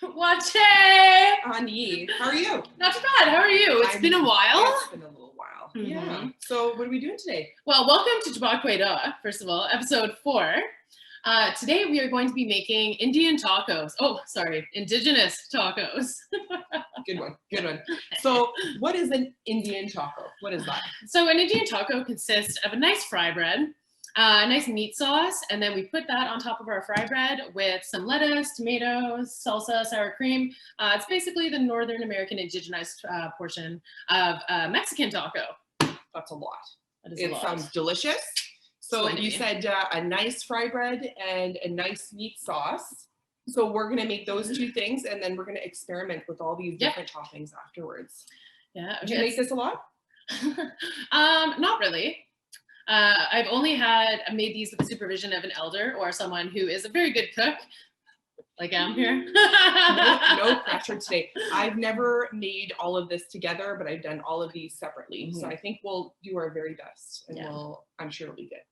Wache! Ani, how are you? Not too bad. How are you? It's been a while. It's been a little while. Yeah. So what are we doing today? Well, welcome to Tabakweda, first of all, episode 4. Today we are going to be making Indian tacos. Oh, sorry, Indigenous tacos. Good one. Good one. So what is an Indian taco? What is that? So an Indian taco consists of a nice fry bread, a nice meat sauce, and then we put that on top of our fry bread with some lettuce, tomatoes, salsa, sour cream. It's basically the Northern American indigenized portion of Mexican taco. That's a lot. That is It a lot. sounds delicious. So you said a nice fry bread and a nice meat sauce. So we're going to make those two things, and then we're going to experiment with all these different toppings afterwards. Yeah. Do you make this a lot? Not really. I've only made these with the supervision of an elder or someone who is a very good cook, like I'm here. No pressure today. I've never made all of this together, but I've done all of these separately. So I think we'll do our very best, and I'm sure it'll be good.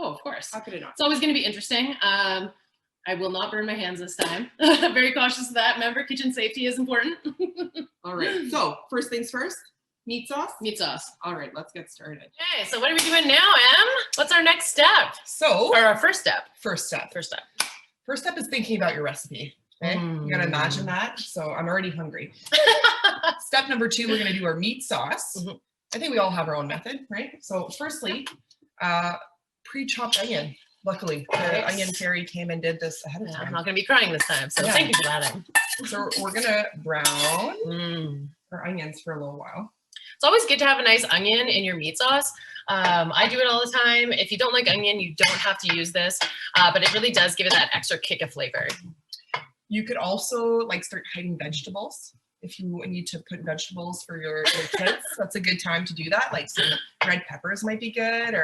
Oh, of course. How could it not? It's always going to be interesting. I will not burn my hands this time. I'm very cautious of that. Remember, kitchen safety is important. All right. So first things first. Meat sauce? Meat sauce. All right, let's get started. Okay, so what are we doing now, Em? What's our next step? So, or our first step? First step. First step. First step is thinking about your recipe. Okay? You gotta imagine that. So I'm already hungry. Step number 2, we're gonna do our meat sauce. I think we all have our own method, right? So firstly, pre-chopped onion. Luckily, the onion fairy came and did this ahead of time. I'm not gonna be crying this time, so thank you for that, Em. So we're gonna brown our onions for a little while. It's always good to have a nice onion in your meat sauce. I do it all the time. If you don't like onion, you don't have to use this, but it really does give it that extra kick of flavor. You could also start hiding vegetables. If you need to put vegetables for your kids, that's a good time to do that. Like some red peppers might be good,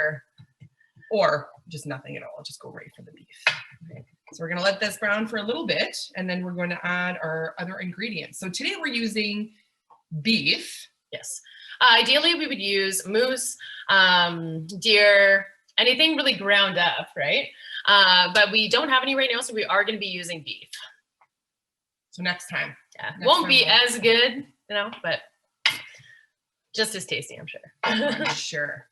or just nothing at all. Just go right for the beef. Okay. So we're gonna let this brown for a little bit, and then we're going to add our other ingredients. So today we're using beef. Yes. Ideally, we would use moose, deer, anything really ground up, right? But we don't have any right now, so we are going to be using beef. So next time. Yeah, won't be as good, but just as tasty, I'm sure. I'm sure.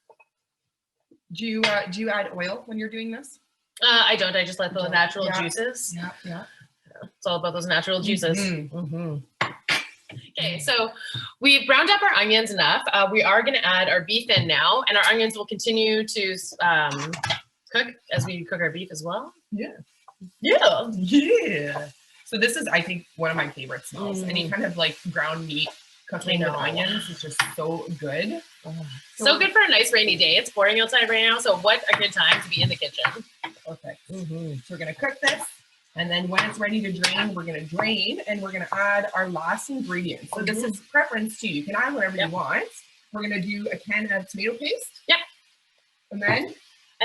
Do you add oil when you're doing this? I don't. I just let the natural juices. Yeah. It's all about those natural juices. Okay, so we've browned up our onions enough. We are going to add our beef in now, and our onions will continue to cook as we cook our beef as well. Yeah. So this is, I think, one of my favorite smells. Any kind of ground meat cooking with onions is just so good. So good for a nice rainy day. It's pouring outside right now, so what a good time to be in the kitchen. Perfect. So we're going to cook this. And then when it's ready to drain, we're going to drain, and we're going to add our last ingredient. So this is preference too. You can add whatever you want. We're going to do a can of tomato paste. Yep. And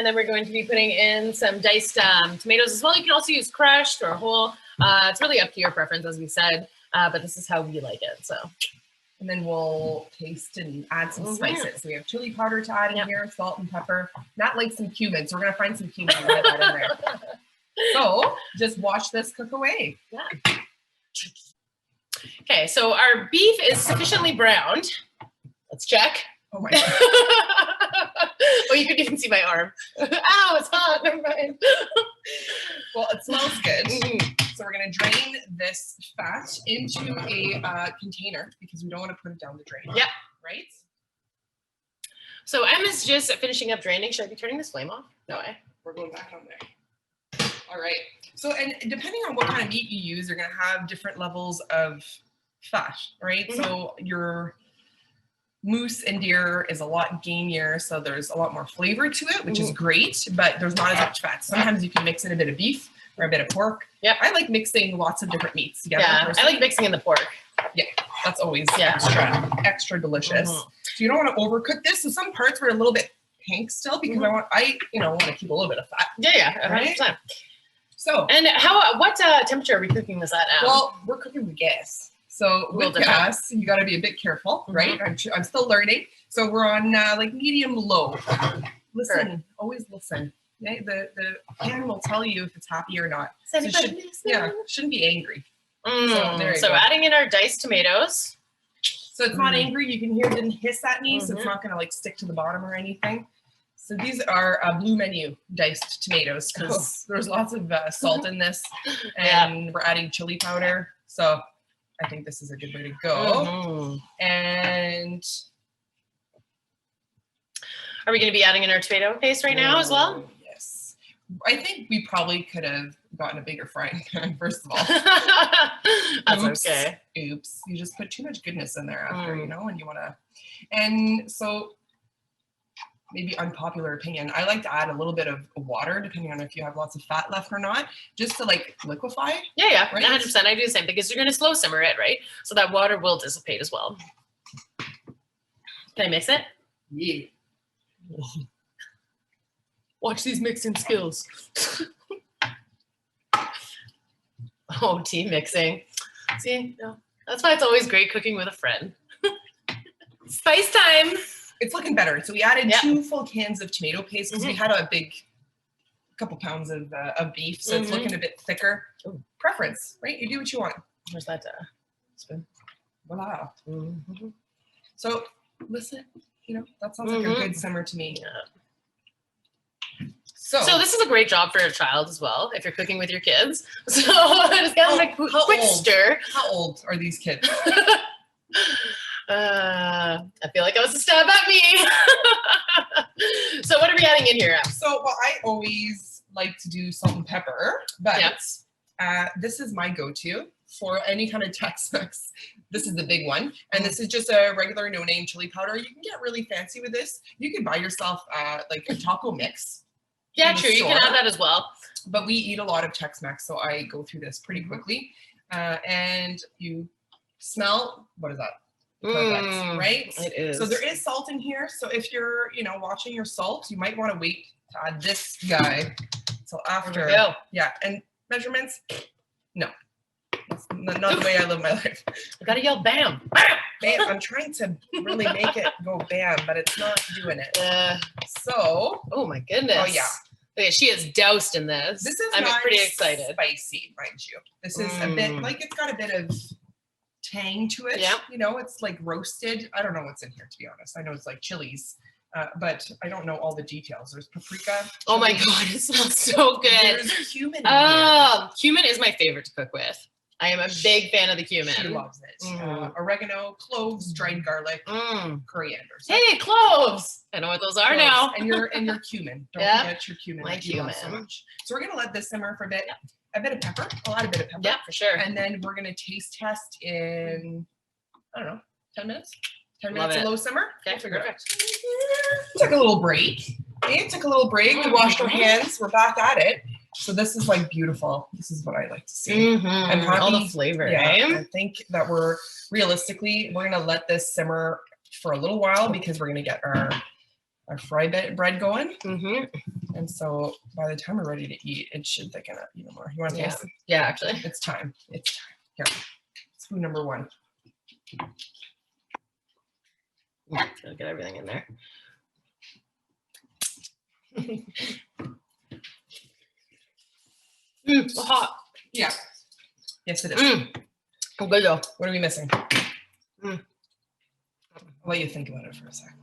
then we're going to be putting in some diced tomatoes as well. You can also use crushed or whole. It's really up to your preference, as we said, but this is how we like it. So. And then we'll taste and add some spices. So we have chili powder to add in here, salt and pepper. Not like some cumin. So we're going to find some cumin and add that in there. So just watch this cook away. Yeah. Okay, so our beef is sufficiently browned. Let's check. Oh my God. Oh, you can even see my arm. Ow, it's hot. Never mind. Well, it smells good. So we're going to drain this fat into a container because we don't want to put it down the drain. Yep. Right? So Emma's just finishing up draining. Should I be turning this flame off? No way. We're going back on there. All right. So, and depending on what kind of meat you use, you're going to have different levels of fat, right? So your moose and deer is a lot gamier, so there's a lot more flavor to it, which is great, but there's not as much fat. Sometimes you can mix in a bit of beef or a bit of pork. Yep. I like mixing lots of different meats together. Yeah, personally. I like mixing in the pork. Yeah, that's always extra delicious. So you don't want to overcook this. So some parts were a little bit pink still because I want to keep a little bit of fat. Yeah, 100%. Right? So, and what temperature are we cooking this at now? Well, we're cooking with gas. So with gas, you got to be a bit careful, right? I'm still learning. So we're on medium low. Listen, always listen. Okay? The pan will tell you if it's happy or not. So shouldn't be angry. So adding in our diced tomatoes. So it's not angry. You can hear it didn't hiss at me, so it's not going to like stick to the bottom or anything. So these are Blue Menu diced tomatoes because there's lots of salt in this, and we're adding chili powder. So I think this is a good way to go. And are we going to be adding in our tomato paste right now as well? Yes. I think we probably could have gotten a bigger frying pan, first of all. That's okay. Oops. You just put too much goodness in there after, you know, and you want to. And so maybe unpopular opinion, I like to add a little bit of water, depending on if you have lots of fat left or not, just to like liquefy. Yeah, right? 100%. I do the same thing because you're going to slow simmer it, right? So that water will dissipate as well. Can I mix it? Yeah. Watch these mixing skills. Oh, tea mixing. See, no. That's why it's always great cooking with a friend. Spice time. It's looking better. So we added 2 full cans of tomato paste because we had a big couple pounds of beef. So it's looking a bit thicker. Ooh. Preference, right? You do what you want. Where's that spoon? Voila. So listen, you know, that sounds like a good simmer to me. So this is a great job for a child as well, if you're cooking with your kids. So just kind of like quick stir. How old are these kids? I feel like I was a stab at me. So what are we adding in here? So, well, I always like to do salt and pepper, but this is my go-to for any kind of Tex-Mex. This is the big one, and this is just a regular no-name chili powder. You can get really fancy with this. You can buy yourself like a taco mix. Yeah, true. You can add that as well. But we eat a lot of Tex-Mex, so I go through this pretty quickly. And you smell, what is that? Perfect, right? It is. So there is salt in here. So if you're, you know, watching your salt, you might want to wait to add this guy till after. Yeah, and measurements, no. That's not the way I live my life. You gotta yell bam. Bam. I'm trying to really make it go bam, but it's not doing it. So. Oh my goodness. Oh yeah. Okay, she is doused in this. This is I'm pretty excited. Spicy, mind you. This is a bit like it's got a bit of tang to it. Yeah. You know, it's like roasted. I don't know what's in here, to be honest. I know it's like chilies, but I don't know all the details. There's paprika. Oh my god, it smells so good. There's cumin in here. Cumin is my favorite to cook with. I am a big fan of the cumin. She loves it. Oregano, cloves, dried garlic, coriander. So hey, cloves! I know what those are now. And your cumin. Don't forget your cumin. My cumin. So much. So we're gonna let this simmer for a bit. A bit of pepper. I'll add a bit of pepper. Yeah, for sure. And then we're gonna taste test in, I don't know, 10 minutes. 10 Love minutes it. of low simmer. Okay, We'll figure perfect. it out. Took a little break. Okay, took a little break. We washed our hands. We're back at it. So this is like beautiful. This is what I like to see. I'm happy. All the flavor. Yeah, eh? I think that we're gonna let this simmer for a little while because we're gonna get our fry bread going. And so by the time we're ready to eat, it should thicken up even more. You want to taste it? Yeah, actually. It's time. It's time. Here, spoon number 1. Gotta get everything in there. Hot. Yeah. Yes, it is. I'm good though. What are we missing? I'll let you think about it for a sec.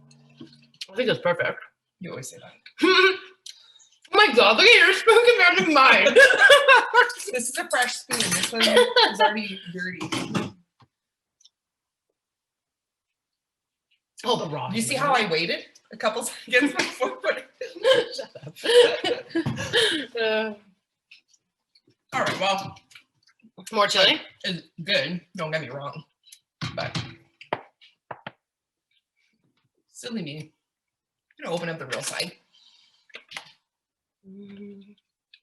I think it's perfect. You always say that. Oh my god, look at your spoon compared to mine. This is a fresh spoon. This one is already dirty. Oh, the raw. You see how I waited a couple seconds before putting Shut up. All right, well. More chili? It's good, don't get me wrong. But silly me. I'm gonna open up the real side. And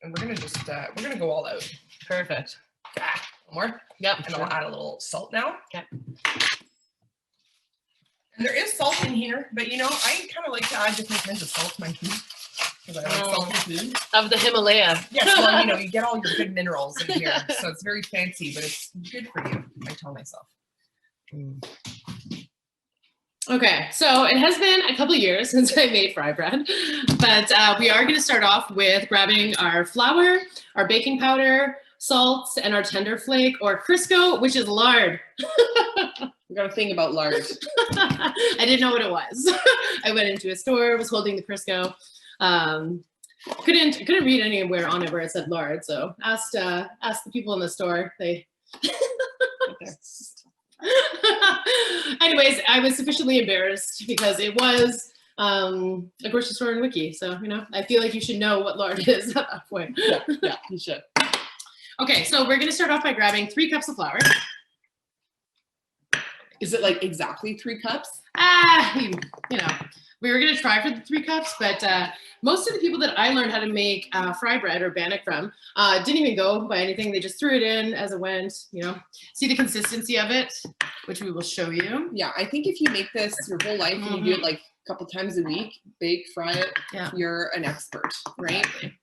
we're gonna just we're gonna go all out. Perfect. One more. Yep. And I'll add a little salt now. Yep. And there is salt in here, but you know, I kind of like to add different kinds of salt to my food. Because I like salty food. Of the Himalaya. Yes, well, you know, you get all your good minerals in here. So it's very fancy, but it's good for you, I tell myself. Okay, so it has been a couple years since I made fry bread, but we are going to start off with grabbing our flour, our baking powder, salts, and our tender flake, or Crisco, which is lard. We got a thing about lard. I didn't know what it was. I went into a store, was holding the Crisco. Couldn't read anywhere on it where it said lard, so asked the people in the store. They anyways, I was sufficiently embarrassed because it was a grocery store in Wiki, so I feel like you should know what lard is at that point. Yeah, you should. Okay, so we're gonna start off by grabbing 3 cups of flour. Is it like exactly 3 cups? We were gonna try for the 3 cups, but most of the people that I learned how to make fry bread or bannock from didn't even go by anything. They just threw it in as it went, See the consistency of it, which we will show you. Yeah, I think if you make this your whole life and you do it like a couple times a week, bake, fry it, you're an expert, right? Exactly.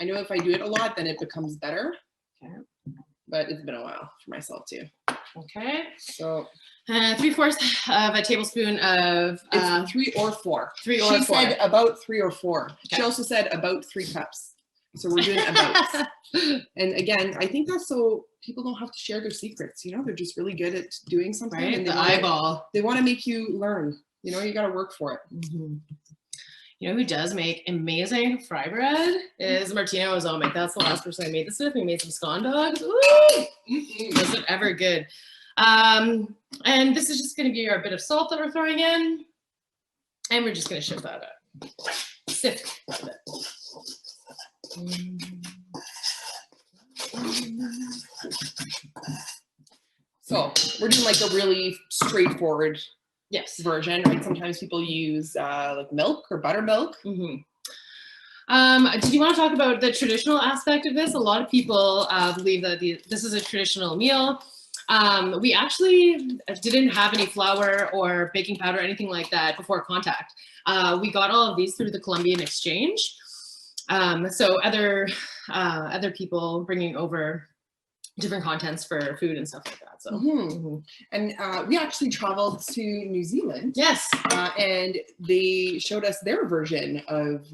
I know if I do it a lot, then it becomes better. Okay. But it's been a while for myself too. Okay. So 3/4 of a tablespoon of it's 3 or 4. 3 or 4. She said about 3 or 4. Okay. She also said about 3 cups. So we're doing about. And again, I think that's so people don't have to share their secrets. They're just really good at doing something. Right? And they want to make you learn. You got to work for it. Mm-hmm. Who does make amazing fry bread is Martina Ozomic. That's the last person I made this with. We made some scone dogs. Ooh! Wasn't ever good. And this is just going to be our bit of salt that we're throwing in. And we're just going to shift that up. Sift it. So we're doing like a really straightforward version, right? Sometimes people use like milk or buttermilk. Mm-hmm. Did you want to talk about the traditional aspect of this? A lot of people believe that this is a traditional meal. We actually didn't have any flour or baking powder or anything like that before contact. We got all of these through the Columbian Exchange. So other people bringing over different contents for food and stuff like that. So, and we actually traveled to New Zealand. Yes, and they showed us their version of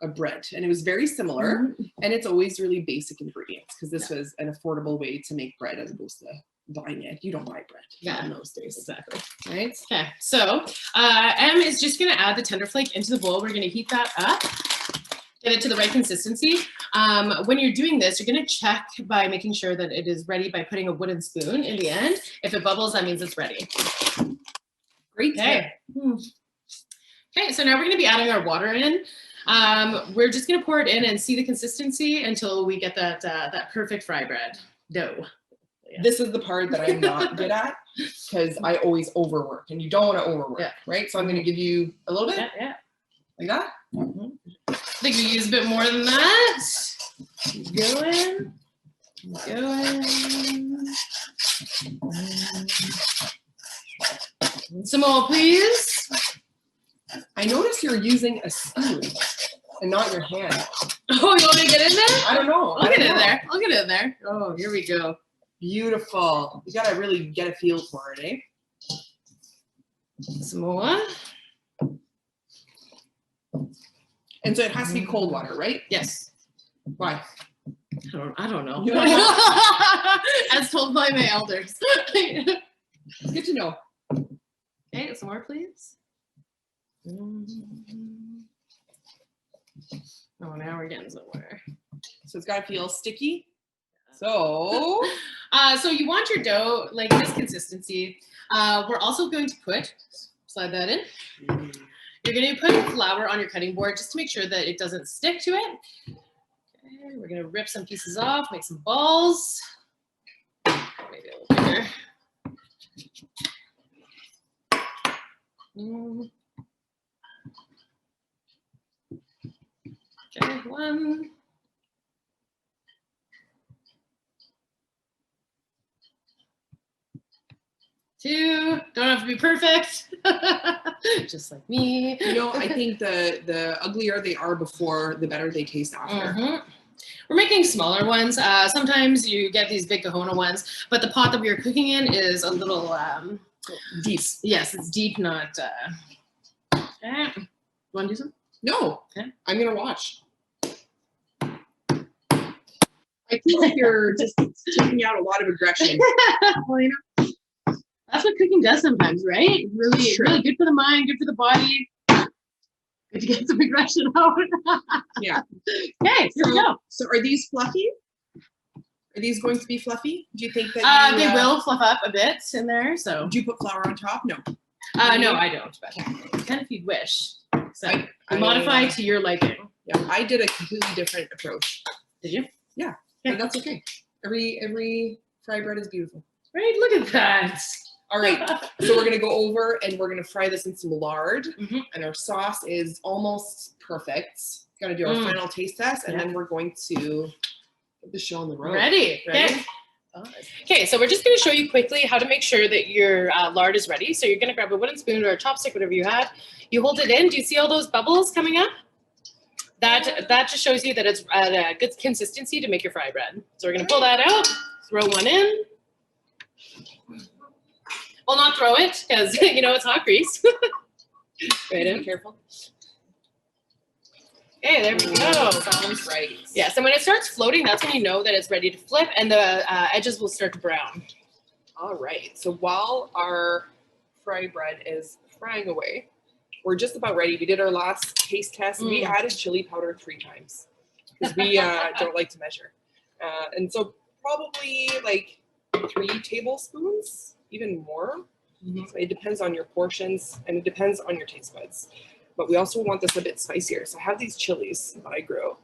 a bread, and it was very similar. And it's always really basic ingredients because this was an affordable way to make bread as opposed to buying it. You don't buy bread in those days. Exactly. Right. Okay. So Em is just going to add the tender flake into the bowl. We're going to heat that up. Get it to the right consistency. When you're doing this, you're going to check by making sure that it is ready by putting a wooden spoon in the end. If it bubbles, that means it's ready. Great. Okay. Okay, so now we're going to be adding our water in. We're just going to pour it in and see the consistency until we get that perfect fry bread dough. Yeah. This is the part that I'm not good at because I always overwork, and you don't want to overwork, right? So I'm going to give you a little bit. Yeah. Like that. I think we use a bit more than that. Keep going. Some more, please. I noticed you're using a spoon and not your hand. Oh, you want me to get in there? I don't know. I'll get in there. Oh, here we go. Beautiful. You gotta really get a feel for it, eh? Some more. And so it has to be cold water, right? Yes. Why? I don't know. As told by my elders. Good to know. Okay, some more, please. Oh, now we're getting somewhere. So it's got to feel sticky. So you want your dough like this consistency. We're also going to slide that in. You're going to put flour on your cutting board just to make sure that it doesn't stick to it. Okay, we're going to rip some pieces off, make some balls. Maybe a little bigger. Okay, 1. 2. Don't have to be perfect. Just like me. I think the uglier they are before, the better they taste after. We're making smaller ones. Sometimes you get these big Kahona ones, but the pot that we are cooking in is a little deep. Yes, it's deep, not. Okay. You want to do some? No. Okay. I'm gonna watch. I feel like you're just taking out a lot of aggression. Well, you know, that's what cooking does sometimes, right? Really, Sure. really good for the mind, good for the body. Good to get some aggression out. Yeah. Okay, here we go. So are these fluffy? Are these going to be fluffy? Do you think that you, They will fluff up a bit in there. So. Do you put flour on top? No. No, I don't. But you can if you'd wish. So I modify to your liking. Yeah, I did a completely different approach. Did you? Yeah, but that's okay. Every fry bread is beautiful. Right, look at that. All right, so we're gonna go over and we're gonna fry this in some lard, Mhm. and our sauce is almost perfect. Gonna do our final taste test, and then we're going to put the show on the road. Ready? Ready? Okay, so we're just going to show you quickly how to make sure that your lard is ready. So you're going to grab a wooden spoon or a chopstick, whatever you have. You hold it in. Do you see all those bubbles coming up? That just shows you that it's at a good consistency to make your fry bread. So we're going to pull that out, throw one in. Well, not throw it because, you know, it's hot grease. Right in. Be careful. Okay, there we go. Sounds right. Yes, and when it starts floating, that's when you know that it's ready to flip and the edges will start to brown. All right, so while our fry bread is frying away, we're just about ready. We did our last taste test. We added chili powder 3 times because we don't like to measure. And so probably like 3 tablespoons, even more. So it depends on your portions and it depends on your taste buds. But we also want this a bit spicier. So I have these chilies that I grew.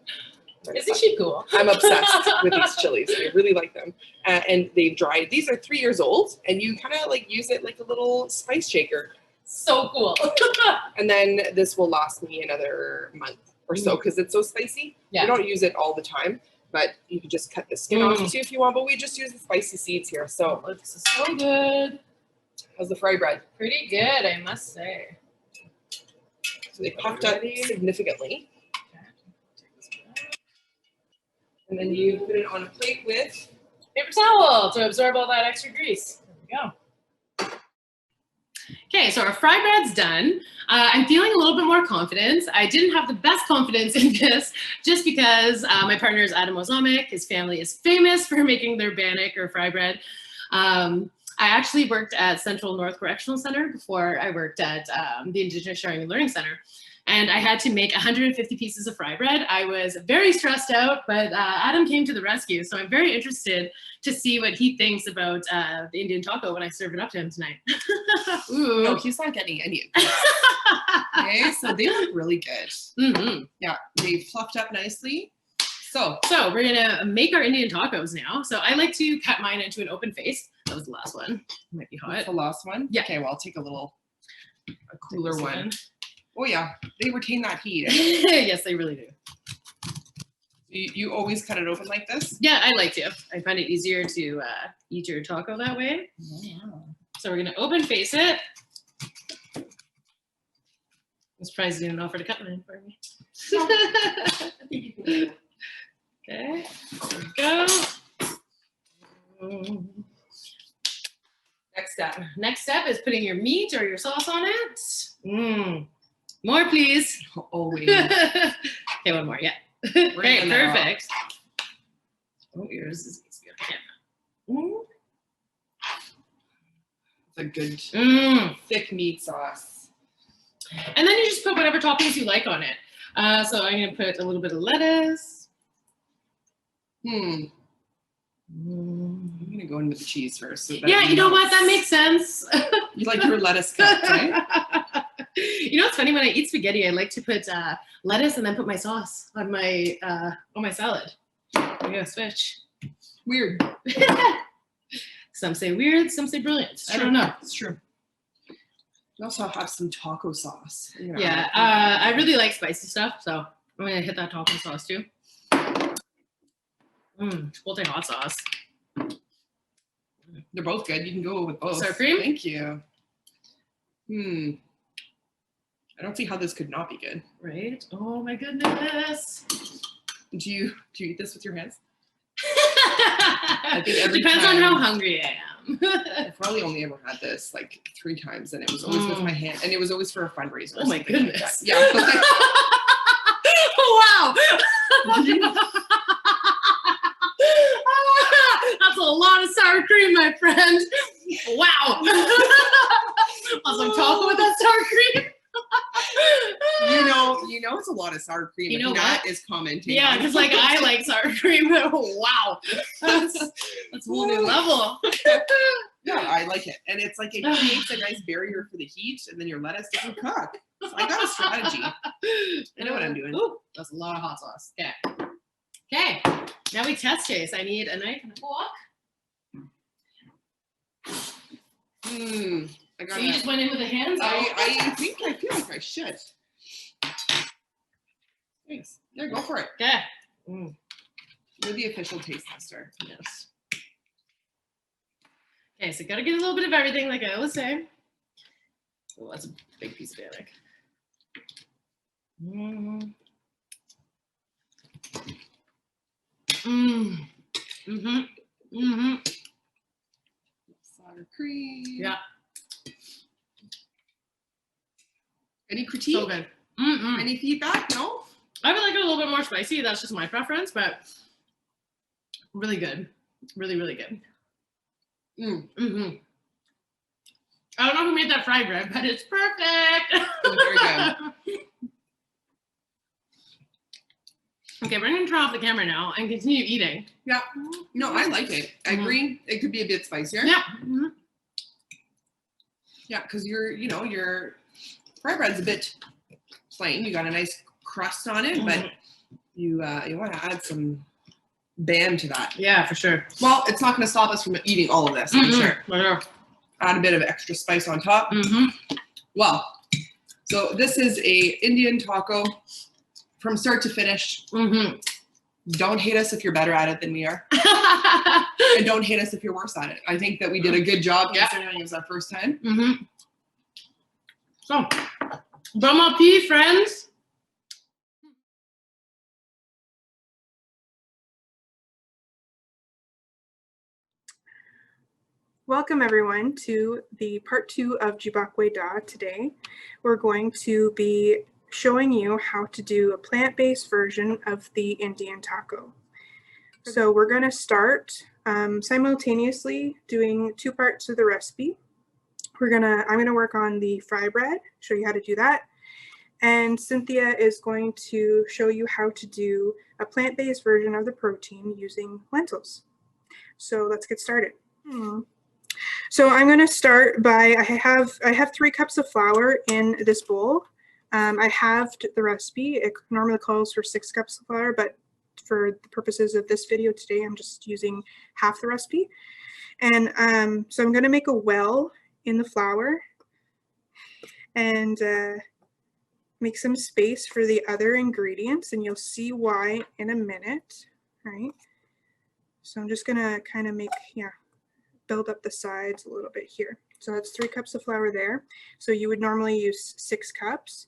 Isn't she cool? I'm obsessed with these chilies. I really like them. And they've dried. These are 3 years old, and you kind of like use it like a little spice shaker. So cool. And then this will last me another month or so because it's so spicy. Yeah. We don't use it all the time, but you can just cut the skin off too if you want. But we just use the spicy seeds here. So This is so good. how's the fry bread? Pretty good, I must say. So they puffed up significantly. And then you put it on a plate with paper towel to absorb all that extra grease. There we go. Okay, so our fry bread's done. I'm feeling a little bit more confident. I didn't have the best confidence in this just because my partner is Adam Ozamic. His family is famous for making their bannock or fry bread. I actually worked at Central North Correctional Center before I worked at the Indigenous Sharing and Learning Center. And I had to make 150 pieces of fry bread. I was very stressed out, but Adam came to the rescue. So I'm very interested to see what he thinks about the Indian taco when I serve it up to him tonight. Ooh. No, he's not getting any of this. Okay, so they look really good. Yeah, they fluffed up nicely. So we're gonna make our Indian tacos now. So I like to cut mine into an open face. That was the last one. Might be hot. That's the last one? Yeah. Okay, well, I'll take a cooler one. Oh yeah, they retain that heat. Yes, they really do. You always cut it open like this? Yeah, I like to. I find it easier to eat your taco that way. So we're gonna open face it. I'm surprised you didn't offer to cut mine for me. Okay, there we go. Next step is putting your meat or your sauce on it. More, please. Always. Okay, one more. Yeah. Okay, perfect. Oh, yours is easier. It's a good thick meat sauce. And then you just put whatever toppings you like on it. So I'm gonna put a little bit of lettuce. I'm gonna go in with the cheese first. So Yeah, you know what? That makes sense. You like your lettuce cut, right? You know, it's funny when I eat spaghetti, I like to put lettuce and then put my sauce on my salad. I'm gonna switch. Weird. Some say weird, some say brilliant. I don't know. It's true. You also have some taco sauce. You know. Yeah, I really like spicy stuff, so I'm gonna hit that taco sauce too. Chipotle hot sauce. They're both good. You can go with both. Sour cream? Thank you. I don't see how this could not be good. Right? Oh my goodness. Do you eat this with your hands? I think every Depends time, on how hungry I am. I've probably only ever had this like 3 times, and it was always with my hand, and it was always for a fundraiser. Oh my goodness. Like yeah. Wow. lot of sour cream, my friend. Wow. Want some taco with that sour cream? You know it's a lot of sour cream. You know Nat what? is commenting. Yeah, because like I like sour cream. Wow. That's a whole new level. Yeah, I like it. And it's like it creates a nice barrier for the heat, and then your lettuce doesn't cook. So I got a strategy. I know what I'm doing. Ooh, that's a lot of hot sauce. Okay. Okay. Now we test taste. I need a knife and a fork. I got So you just went in with the hands? I feel like I should. Thanks. Yeah, go for it. Okay. You're the official taste tester. Yes. Okay, so gotta get a little bit of everything, like I always say. Oh, that's a big piece of bannock. Sour cream. Yeah. Any critique? So good. Any feedback? No? I would like it a little bit more spicy. That's just my preference, but really good. Really, really good. I don't know who made that fry bread, but it's perfect. Very good. Okay, we're gonna turn off the camera now and continue eating. Yeah. No, I like it. I agree. It could be a bit spicier. Yeah. Yeah, because your fry bread's a bit plain. You got a nice crust on it, but you want to add some bam to that. Yeah, for sure. Well, it's not going to stop us from eating all of this, I'm sure. For sure. Add a bit of extra spice on top. Well, so this is a Indian taco from start to finish. Don't hate us if you're better at it than we are. And don't hate us if you're worse at it. I think that we did a good job considering it was our first time. So, bon appetit, friends. Welcome everyone to the part 2 of Jibakwe Da. Today we're going to be showing you how to do a plant-based version of the Indian taco. So we're going to start simultaneously doing 2 parts of the recipe. I'm going to work on the fry bread, show you how to do that, and Cynthia is going to show you how to do a plant-based version of the protein using lentils. So let's get started. So I'm going to start by, I have 3 cups of flour in this bowl. I halved the recipe. It normally calls for 6 cups of flour, but for the purposes of this video today, I'm just using half the recipe. And so I'm going to make a well in the flour and make some space for the other ingredients, and you'll see why in a minute. All right. So I'm just going to kind of build up the sides a little bit here. So that's 3 cups of flour there. So you would normally use 6 cups.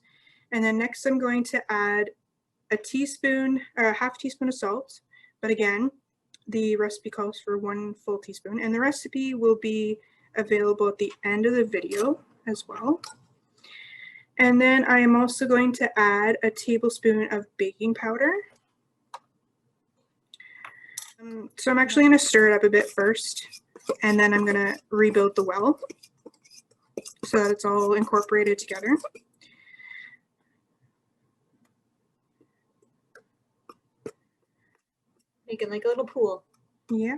And then next I'm going to add a teaspoon or a half teaspoon of salt. But again, the recipe calls for 1 full teaspoon. And the recipe will be available at the end of the video as well. And then I am also going to add a tablespoon of baking powder. So I'm actually going to stir it up a bit first, and then I'm going to rebuild the well so that it's all incorporated together. Making like a little pool. Yeah.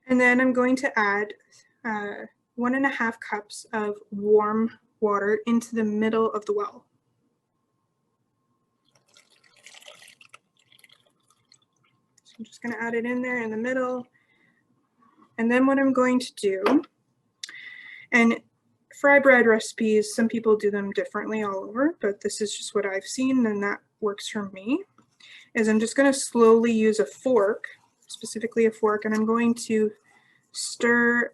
And then I'm going to add 1.5 cups of warm water into the middle of the well. So I'm just going to add it in there in the middle. And then what I'm going to do, and fry bread recipes, some people do them differently all over, but this is just what I've seen and that works for me, is I'm just going to slowly use a fork, specifically a fork, and I'm going to stir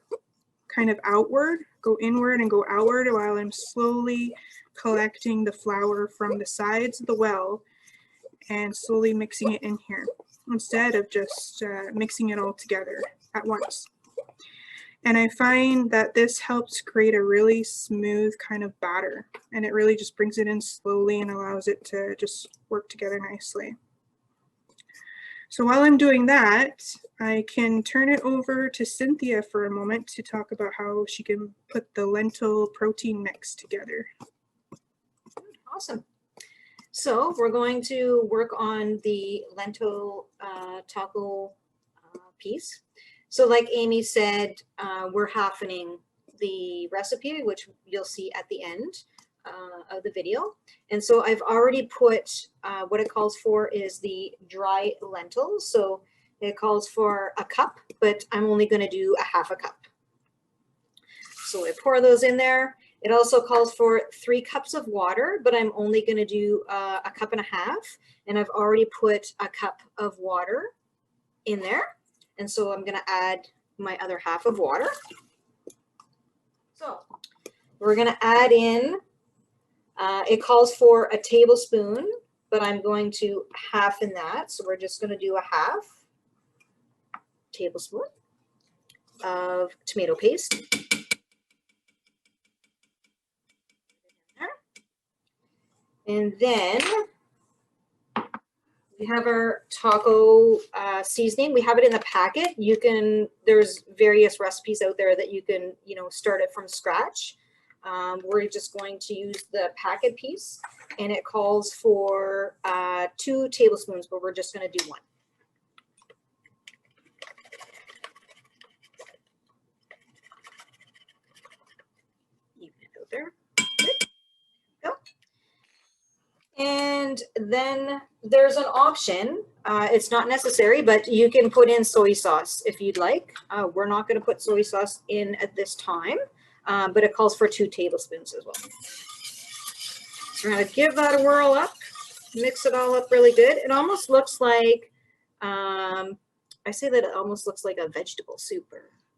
kind of outward, go inward and go outward while I'm slowly collecting the flour from the sides of the well and slowly mixing it in here instead of just mixing it all together at once. And I find that this helps create a really smooth kind of batter, and it really just brings it in slowly and allows it to just work together nicely. So while I'm doing that, I can turn it over to Cynthia for a moment to talk about how she can put the lentil protein mix together. Awesome. So we're going to work on the lentil taco piece. So like Amy said, we're halvening the recipe, which you'll see at the end of the video. And so I've already put what it calls for is the dry lentils. So it calls for a cup, but I'm only going to do a half a cup. So I pour those in there. It also calls for 3 cups of water, but I'm only going to do a cup and a half. And I've already put a cup of water in there. And so I'm going to add my other half of water. So we're going to add in, it calls for a tablespoon, but I'm going to halfen that. So we're just going to do a half tablespoon of tomato paste. And then we have our taco seasoning. We have it in the packet. You can, there's various recipes out there that you can, start it from scratch. We're just going to use the packet piece, and it calls for 2 tablespoons, but we're just going to do 1. Even it out there. Good. Go. And then there's an option. It's not necessary, but you can put in soy sauce if you'd like. We're not going to put soy sauce in at this time, but it calls for 2 tablespoons as well. So we're going to give that a whirl up, mix it all up really good. It almost looks like, I say that it almost looks like a vegetable soup.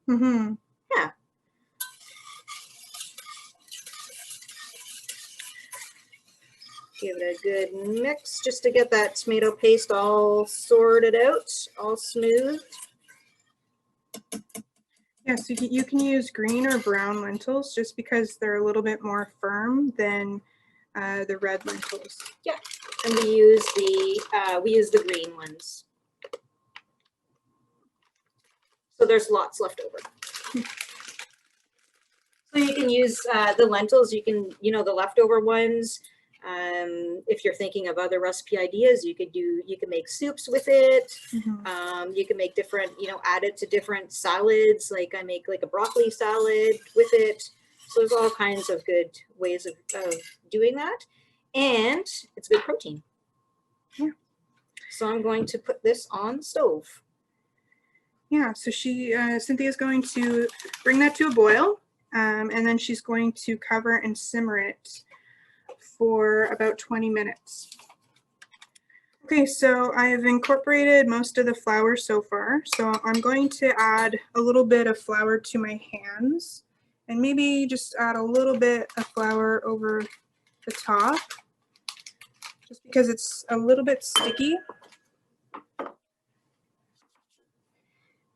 Mm-hmm. Yeah. Give it a good mix just to get that tomato paste all sorted out, all smooth. Yeah, so you can use green or brown lentils just because they're a little bit more firm than the red lentils. Yeah, and we use the green ones. So there's lots left over. So you can use the lentils. You can, the leftover ones. If you're thinking of other recipe ideas, you can make soups with it. Mm-hmm. You can make different, add it to different salads. Like I make like a broccoli salad with it. So there's all kinds of good ways of doing that. And it's good protein. Yeah. So I'm going to put this on the stove. Yeah, so Cynthia's going to bring that to a boil, and then she's going to cover and simmer it for about 20 minutes. Okay, so I have incorporated most of the flour so far. So I'm going to add a little bit of flour to my hands, and maybe just add a little bit of flour over the top, just because it's a little bit sticky.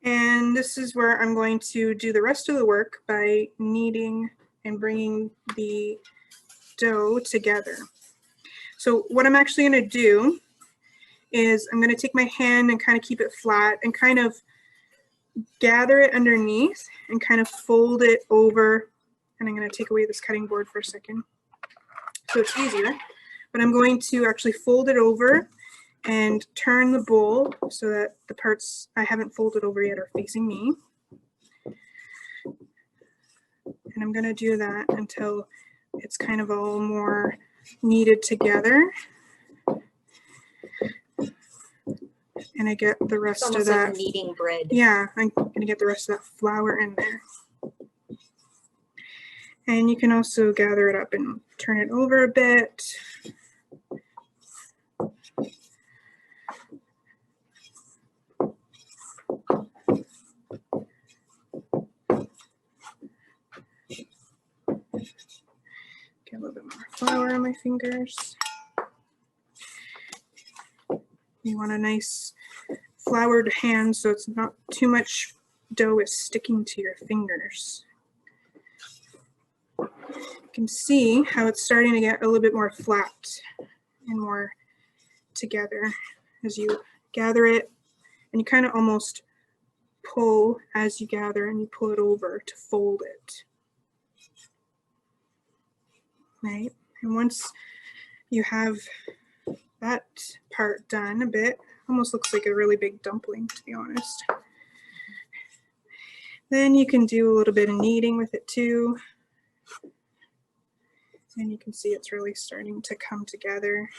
And this is where I'm going to do the rest of the work by kneading and bringing the dough together. So what I'm actually going to do is I'm going to take my hand and kind of keep it flat and kind of gather it underneath and kind of fold it over. And I'm going to take away this cutting board for a second so it's easier. But I'm going to actually fold it over and turn the bowl so that the parts I haven't folded over yet are facing me. And I'm going to do that until it's kind of all more kneaded together. And I get the rest of that. Like kneading bread. Yeah, I'm going to get the rest of that flour in there. And you can also gather it up and turn it over a bit. Get a little bit more flour on my fingers. You want a nice floured hand so it's not too much dough is sticking to your fingers. You can see how it's starting to get a little bit more flat and more together as you gather it and you kind of almost pull as you gather, and you pull it over to fold it. Right? And once you have that part done a bit, almost looks like a really big dumpling, to be honest. Then you can do a little bit of kneading with it too. And you can see it's really starting to come together.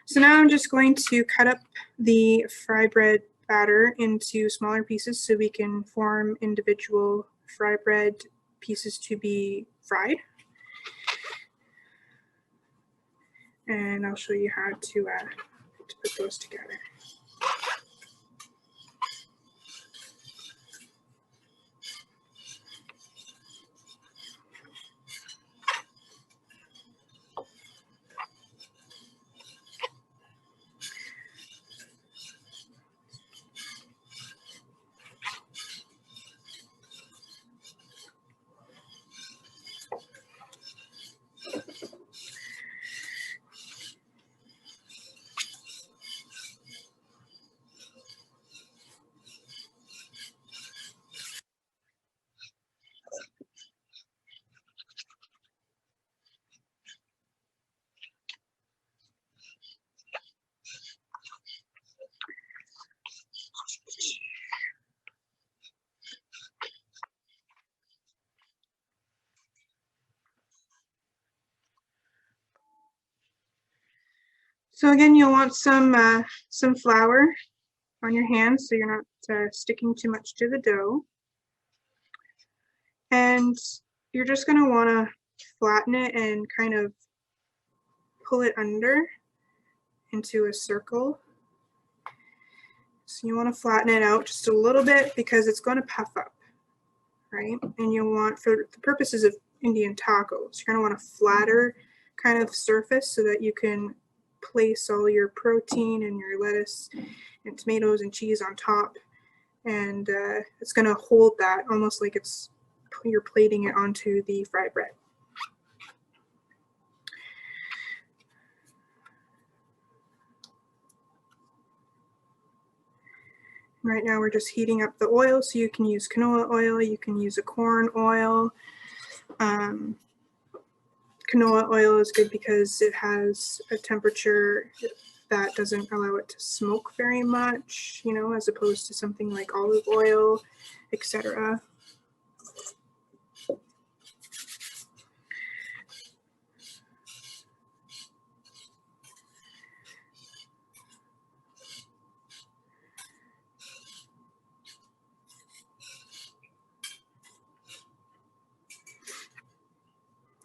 So now I'm just going to cut up the fry bread batter into smaller pieces so we can form individual fry bread pieces to be fried. And I'll show you how to put those together. So again, you'll want some flour on your hands so you're not sticking too much to the dough. And you're just going to want to flatten it and kind of pull it under into a circle. So you want to flatten it out just a little bit because it's going to puff up, right? And you'll want, for the purposes of Indian tacos, you're going to want a flatter kind of surface so that you can place all your protein and your lettuce and tomatoes and cheese on top, and it's going to hold that almost like you're plating it onto the fried bread. Right now we're just heating up the oil, so you can use canola oil, you can use a corn oil. Canola oil is good because it has a temperature that doesn't allow it to smoke very much, you know, as opposed to something like olive oil, etc.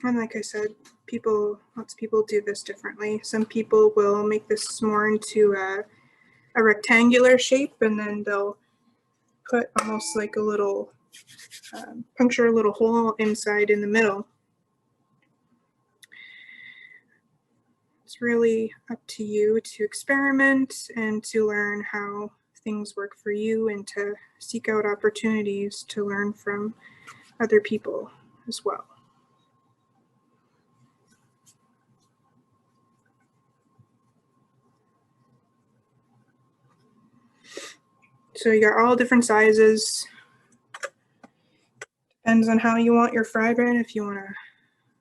And like I said, lots of people do this differently. Some people will make this more into a rectangular shape, and then they'll put almost like a little, puncture a little hole inside in the middle. It's really up to you to experiment and to learn how things work for you, and to seek out opportunities to learn from other people as well. So you got all different sizes. Depends on how you want your fry bread. If you want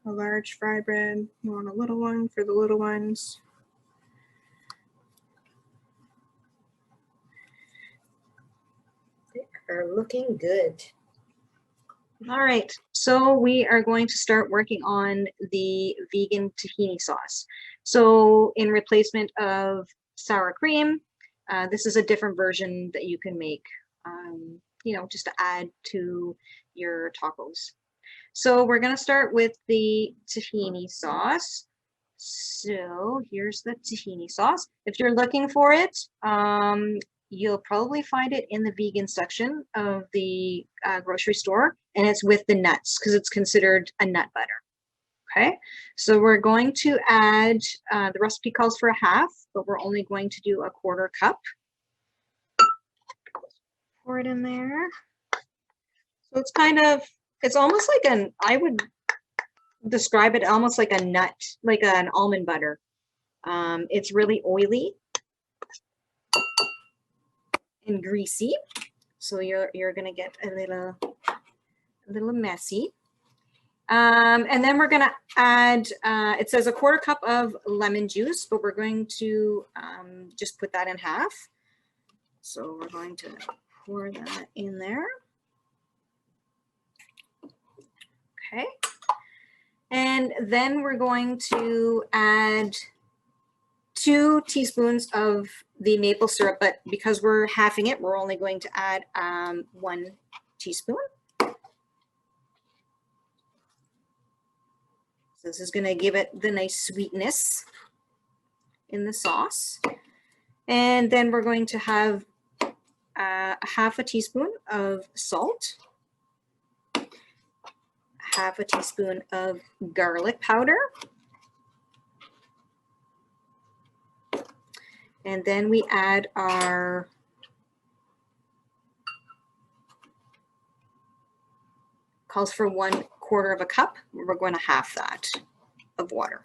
a large fry bread, you want a little one for the little ones. They are looking good. All right, so we are going to start working on the vegan tahini sauce. So in replacement of sour cream, this is a different version that you can make, you know, just to add to your tacos. So we're going to start with the tahini sauce. So here's the tahini sauce. If you're looking for it, you'll probably find it in the vegan section of the grocery store, and it's with the nuts because it's considered a nut butter. Okay, so we're going to add, the recipe calls for a half, but we're only going to do a 1/4 cup. Pour it in there. So it's kind of, it's almost like I would describe it almost like a nut, like an almond butter. It's really oily and greasy, so you're gonna get a little messy. And then we're gonna add, it says a 1/4 cup of lemon juice, but we're going to just put that in half. So we're going to pour that in there. Okay. And then we're going to add 2 teaspoons of the maple syrup, but because we're halving it, we're only going to add 1 teaspoon. So this is going to give it the nice sweetness in the sauce. And then we're going to have 1/2 teaspoon of salt, 1/2 teaspoon of garlic powder. And then we add our calls for 1/4 cup. We're going to half that of water.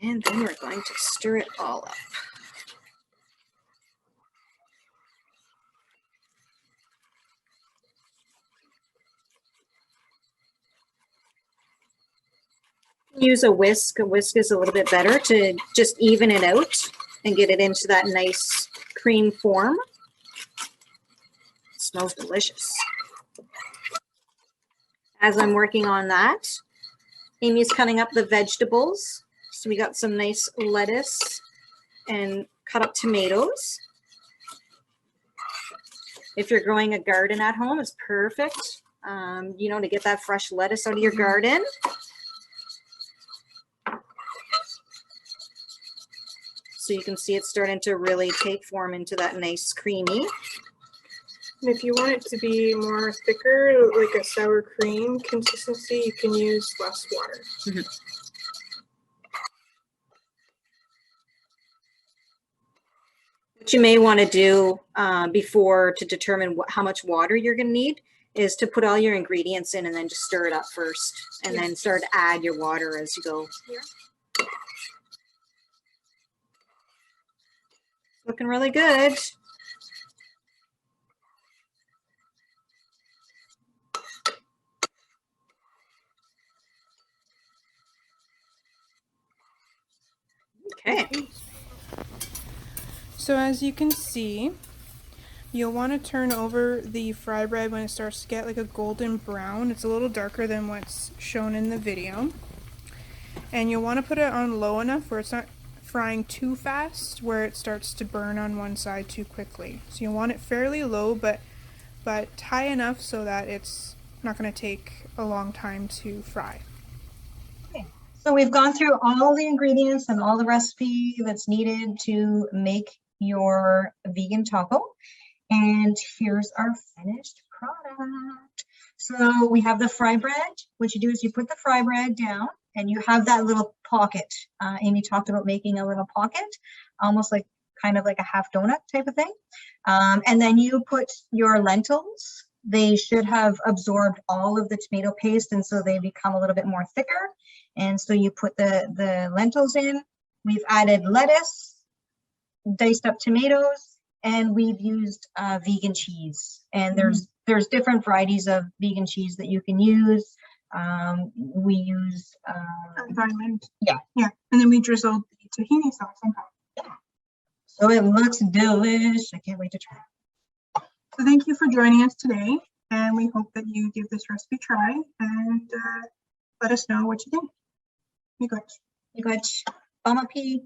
And then we're going to stir it all up. Use a whisk. A whisk is a little bit better to just even it out and get it into that nice cream form. It smells delicious. As I'm working on that, Amy's cutting up the vegetables. So we got some nice lettuce and cut up tomatoes. If you're growing a garden at home, it's perfect, you know, to get that fresh lettuce out of your garden. So you can see it's starting to really take form into that nice creamy. And if you want it to be more thicker, like a sour cream consistency, you can use less water. Mm-hmm. What you may want to do before to determine how much water you're going to need is to put all your ingredients in and then just stir it up first and then start to add your water as you go. Yeah. Looking really good. Okay. So as you can see, you'll want to turn over the fry bread when it starts to get like a golden brown. It's a little darker than what's shown in the video. And you'll want to put it on low enough where it's not frying too fast, where it starts to burn on one side too quickly. So you want it fairly low, but high enough so that it's not going to take a long time to fry. Okay. So we've gone through all the ingredients and all the recipe that's needed to make your vegan taco. And here's our finished product. So we have the fry bread. What you do is you put the fry bread down and you have that little pocket. Amy talked about making a little pocket, almost like kind of like a half donut type of thing. And then you put your lentils. They should have absorbed all of the tomato paste, and so they become a little bit more thicker. And so you put the lentils in. We've added lettuce, diced up tomatoes, and we've used vegan cheese. And there's different varieties of vegan cheese that you can use. We use Diamond. Yeah. And then we drizzled the tahini sauce on top. So it looks delish. I can't wait to try it. So thank you for joining us today, and we hope that you give this recipe a try and let us know what you think. You got You got Bama P.